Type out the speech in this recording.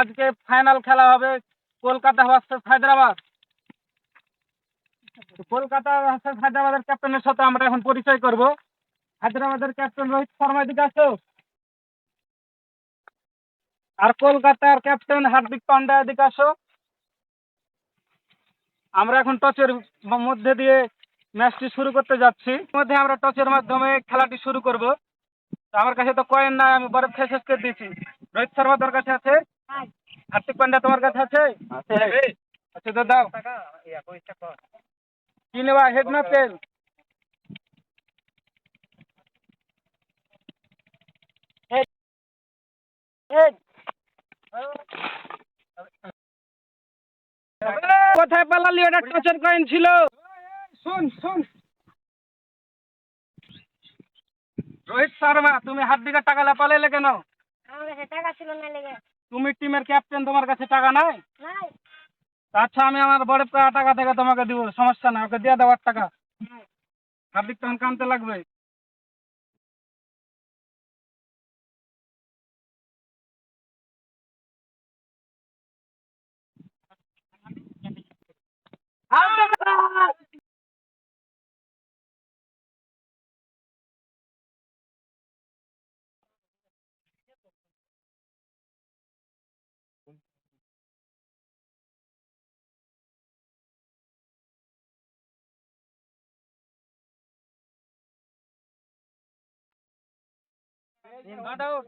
আজকে ফাইনাল খেলা হবে কলকাতা ভার্সেস হায়দ্রাবাদ। কলকাতা ভার্সেস হায়দ্রাবাদের ক্যাপ্টেনের সাথে আমরা এখন পরিচয় করব। হায়দ্রাবাদের ক্যাপ্টেন রোহিত শর্মা, এদিকে আসো। আর কলকাতার ক্যাপ্টেন হার্দিক পান্ডা, এদিকে আসো। আমরা এখন টসের মধ্যে দিয়ে ম্যাচটি শুরু করতে যাচ্ছি। মধ্যে আমরা টসের মাধ্যমে খেলাটি শুরু করব। তো আমার কাছে তো কয়েন নাই, আমি বরফ খেয়ে শেষ করে দিয়েছি। রোহিত শর্মা তোর কাছে আছে? হার্দিক পান্ডা তোমার কাছে আছে? আচ্ছা তো দাও। কি নেবা, হেড না তেল? Head, head. কোথায় পালালি? ওটা টচের কয়েন ছিল। শুন শুন, রোহিত শর্মা, তুমি হার্দিকের টাকা পালাইলে কেন? আমার কাছে টাকা ছিল না লেগে। তুমি টিমের ক্যাপ্টেন, তোমার কাছে টাকা নাই? নাই। আচ্ছা, আমি আমার বড় টাকা থেকে তোমাকে দিব, সমস্যা না, ওকে দিয়ে দেওয়ার টাকা। হার্দিক তখন কানতে লাগবে। Not out.